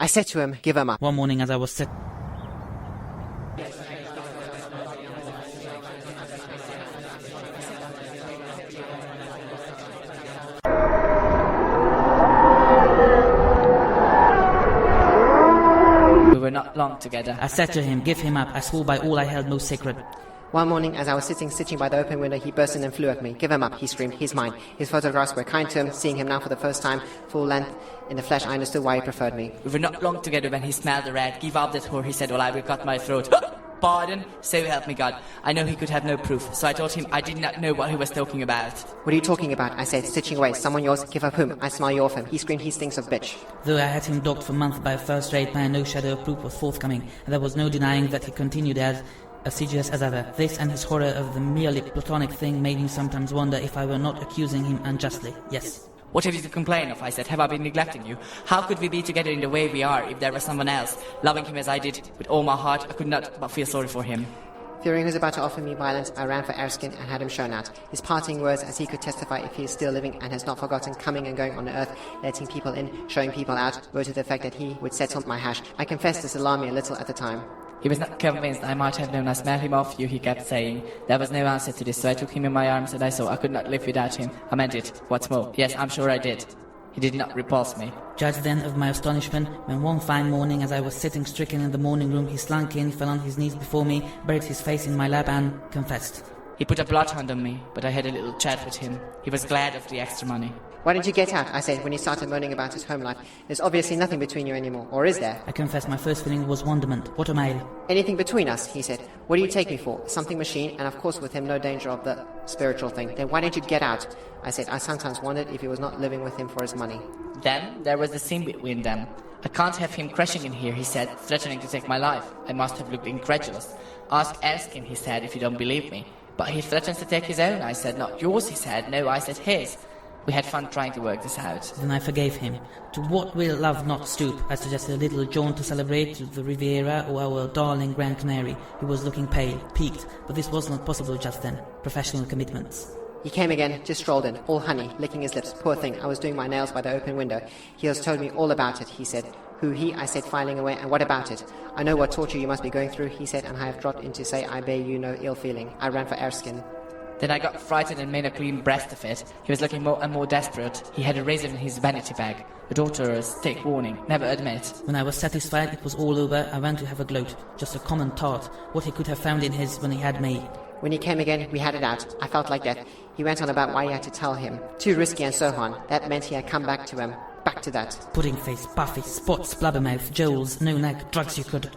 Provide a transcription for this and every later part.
I said to him, give him up. One morning as I was sitting... We were not long together. I said to him, give him up. I swore by all I held most sacred. One morning, as I was stitching by the open window, he burst in and flew at me. Give him up, he screamed. He's mine. His photographs were kind to him. Seeing him now for the first time, full length, in the flesh, I understood why he preferred me. We were not long together when he smelled the rat. Give up that whore, he said, while I will cut my throat. Pardon? So help me God. I know he could have no proof, so I told him I did not know what he was talking about. What are you talking about? I said, stitching away. Someone yours? Give up whom? I smell you off him. He screamed, he stinks of bitch. Though I had him dogged for months by a first-rate man, no shadow of proof was forthcoming, and there was no denying that he continued as assiduous as ever. This and his horror of the merely platonic thing made me sometimes wonder if I were not accusing him unjustly. Yes. What have you to complain of? I said. Have I been neglecting you? How could we be together in the way we are if there was someone else? Loving him as I did, with all my heart, I could not but feel sorry for him. Fearing he was about to offer me violence, I ran for Erskine and had him shown out. His parting words, as he could testify if he is still living and has not forgotten coming and going on earth, letting people in, showing people out, were to the effect that he would settle my hash. I confess this alarmed me a little at the time. He was not convinced I might have known I smelled him off you, he kept saying. There was no answer to this, so I took him in my arms and I saw I could not live without him. I meant it. What's more, yes, I'm sure I did. He did not repulse me. Judge then of my astonishment when one fine morning, as I was sitting stricken in the morning room, he slunk in, fell on his knees before me, buried his face in my lap and confessed. He put a bloodhound on me, but I had a little chat with him. He was glad of the extra money. Why didn't you get out? I said, when he started moaning about his home life. There's obviously nothing between you anymore, or is there? I confess my first feeling was wonderment. What a male. Anything between us, he said. What do you take me for? Something machine, and of course with him no danger of the spiritual thing. Then why didn't you get out? I said, I sometimes wondered if he was not living with him for his money. Then there was a scene between them. I can't have him crashing in here, he said, threatening to take my life. I must have looked incredulous. Ask Erskine, he said, if you don't believe me. But he threatens to take his own, I said. Not yours, he said. No, I said his. We had fun trying to work this out. Then I forgave him. To what will love not stoop? I suggested a little jaunt to celebrate the Riviera or our darling Gran Canary. He was looking pale, peaked, but this was not possible just then. Professional commitments. He came again, just strolled in, all honey, licking his lips. Poor thing, I was doing my nails by the open window. He has told me all about it, he said. Who he? I said, filing away. And what about it? I know what torture you must be going through, he said, and I have dropped in to say I bear you no ill feeling. I ran for Erskine. Then I got frightened and made a clean breast of it. He was looking more and more desperate. He had a razor in his vanity bag. The daughter's take warning, never admit. When I was satisfied it was all over, I went to have a gloat. Just a common thought, what he could have found in his when he had me. When he came again, we had it out. I felt like death. He went on about why he had to tell him. Too risky and so on. That meant he had come back to him. Back to that. Pudding face, puffy, spots, blabbermouth, jowls, no neck, drugs you could...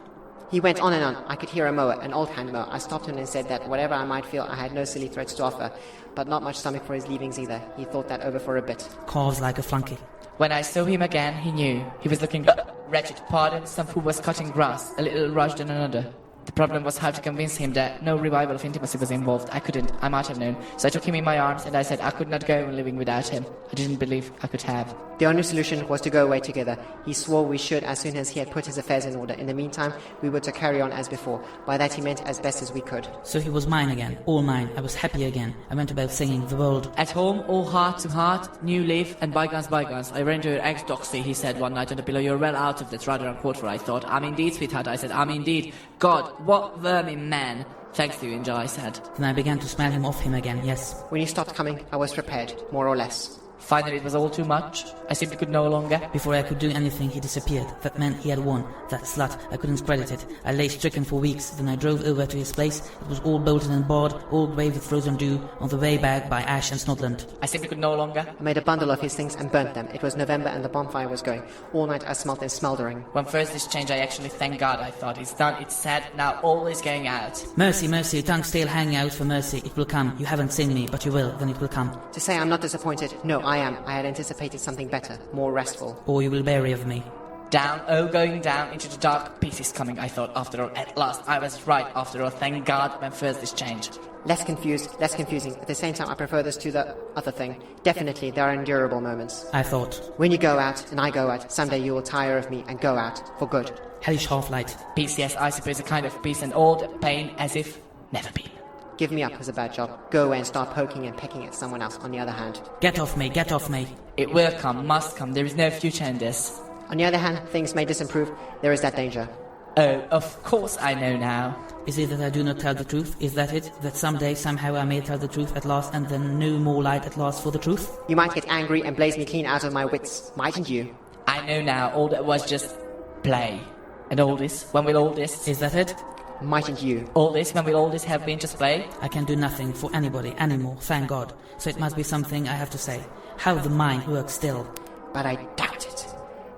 He went on and on. I could hear a mower, an old hand mower. I stopped him and said that whatever I might feel, I had no silly threats to offer, but not much stomach for his leavings either. He thought that over for a bit. Calves like a flunky. When I saw him again, he knew. He was looking wretched. Pardon, some fool was cutting grass, a little rushed than another. The problem was how to convince him that no revival of intimacy was involved. I couldn't. I might have known. So I took him in my arms and I said I could not go on living without him. I didn't believe I could have. The only solution was to go away together. He swore we should as soon as he had put his affairs in order. In the meantime, we were to carry on as before. By that he meant as best as we could. So he was mine again, all mine. I was happy again. I went about singing the world. At home, all heart to heart, new leaf and bygones bygones. I ran to your ex-doxy, he said one night on the pillow. You're well out of this, rather uncalled for, I thought. I'm indeed, sweetheart, I said. I'm indeed. God, what vermin man. Thanks to you, Angel, I said. Then I began to smell him off him again, yes. When he stopped coming, I was prepared, more or less. Finally, it was all too much. I simply could no longer. Before I could do anything, he disappeared. That meant he had won. That slut. I couldn't credit it. I lay stricken for weeks. Then I drove over to his place. It was all bolted and barred, all grey with frozen dew, on the way back by Ash and Snodland. I simply could no longer. I made a bundle of his things and burnt them. It was November and the bonfire was going. All night I smelt and smouldering. When first this change, I actually thank God. I thought, it's done, it's sad, now all is going out. Mercy, mercy, tongue still hanging out for mercy. It will come. You haven't seen me, but you will, then it will come. To say I'm not disappointed, no, I am. I had anticipated something better, more restful. Or you will bury of me. Down, oh, going down into the dark. Peace is coming, I thought, after all. At last, I was right, after all. Thank God, when first this change. Less confused, less confusing. At the same time, I prefer this to the other thing. Definitely, there are endurable moments. I thought. When you go out, and I go out, someday you will tire of me and go out, for good. Hellish half-light. Peace, yes, I suppose a kind of peace, and old pain as if never been. Give me up was a bad job. Go away and start poking and pecking at someone else on the other hand. Get off me, get off me. It will come, must come, there is no future in this. On the other hand, things may disapprove. There is that danger. Oh, of course I know now. Is it that I do not tell the truth? Is that it? That someday, somehow I may tell the truth at last and then no more light at last for the truth? You might get angry and blaze me clean out of my wits, mightn't you? I know now all that was just play. And all this, when will all this... Is that it? Mightn't you? All this, when will all this have been just play? I can do nothing for anybody anymore, thank God. So it must be something I have to say. How the mind works still. But I doubt it.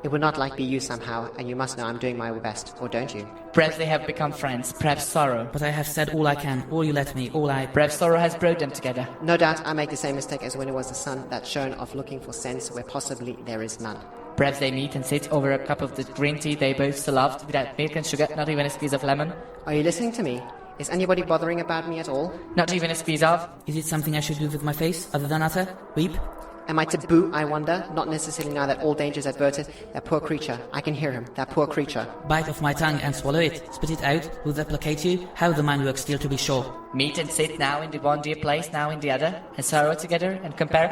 It would not like be you somehow, and you must know I'm doing my best, or don't you? Perhaps they have become friends, perhaps sorrow. But I have said all I can, all you let me, all I... Perhaps sorrow has brought them together. No doubt I make the same mistake as when it was the sun that shone of looking for sense where possibly there is none. Perhaps they meet and sit over a cup of the green tea they both so loved, without milk and sugar, not even a squeeze of lemon. Are you listening to me? Is anybody bothering about me at all? Not even a squeeze of... Is it something I should do with my face, other than utter? Weep? Am I taboo, I wonder? Not necessarily now that all danger is averted. That poor creature. I can hear him. That poor creature. Bite off my tongue and swallow it. Spit it out. Will that placate you? How the mind works still, to be sure. Meet and sit now in the one dear place, now in the other, and sorrow together, and compare...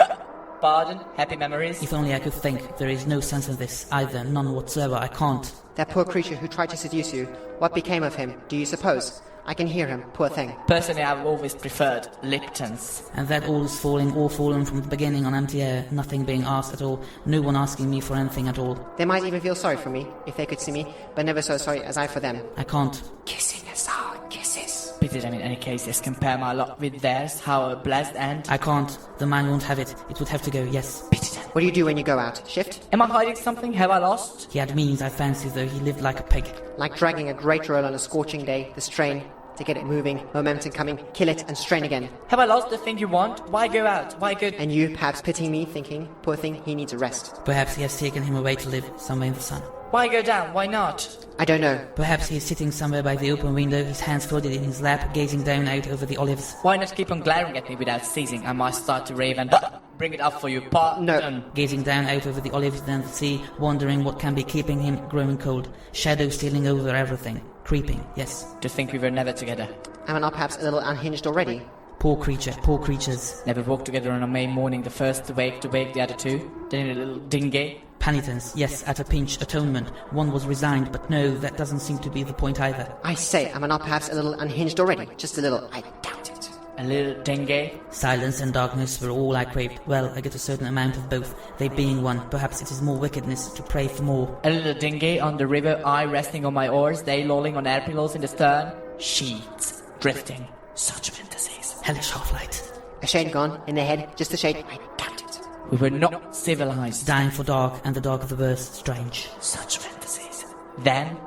Pardon, happy memories. If only I could think. There is no sense in this, either, none whatsoever. I can't. That poor creature who tried to seduce you. What became of him, do you suppose? I can hear him, poor thing. Personally, I've always preferred Lipton's. And that all is falling, all fallen from the beginning on empty air, nothing being asked at all, no one asking me for anything at all. They might even feel sorry for me, if they could see me, but never so sorry as I for them. I can't. Kissing us all, kisses. Pity them in any case, yes, compare my lot with theirs, how a blessed end. I can't. The man won't have it. It would have to go, yes. Pity them. What do you do when you go out? Shift? Am I hiding something? Have I lost? He had means, I fancy, though he lived like a pig. Like dragging a great roll on a scorching day, the strain, to get it moving, momentum coming, kill it and strain again. Have I lost the thing you want? Why go out? Why go... And you, perhaps pitying me, thinking, poor thing, he needs a rest. Perhaps he has taken him away to live, somewhere in the sun. Why go down? Why not? I don't know. Perhaps he is sitting somewhere by the open window, his hands folded in his lap, gazing down out over the olives. Why not keep on glaring at me without ceasing? I might start to rave and... bring it up for you, pardon. No. Gazing down out over the olives, then the sea, wondering what can be keeping him growing cold. Shadows stealing over everything. Creeping, yes. To think we were never together. Am I not perhaps a little unhinged already? Poor creature, poor creatures. Never walked together on a May morning, the first to wake the other two. Then in a little dinghy. Penitence, yes, at a pinch, atonement. One was resigned, but no, that doesn't seem to be the point either. I say, am I not perhaps a little unhinged already? Just a little, I doubt it. A little dinghy. Silence and darkness were all I craved. Well, I get a certain amount of both, they being one. Perhaps it is more wickedness to pray for more. A little dinghy on the river, I resting on my oars, they lolling on air pillows in the stern. Sheets, drifting, such fantasies. Hellish half-light. A shade gone, in the head, just a shade, I doubt it. We were not civilized. Dying for dark, and the dark of the verse, strange. Such fantasies. Then,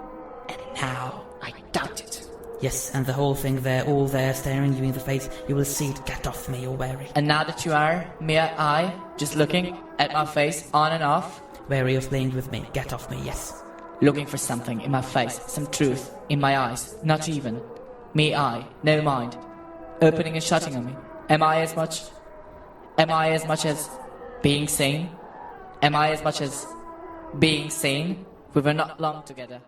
and now. I doubt it. Yes, and the whole thing there, all there, staring you in the face, you will see it. Get off me, you're wary. And now that you are, mere eye, just looking at my face on and off. Wary of playing with me, get off me, yes. Looking for something in my face, some truth, in my eyes, not even. Me eye, no mind. Opening and shutting on me. Am I as much as being seen? Am I as much as being seen? We were not long together.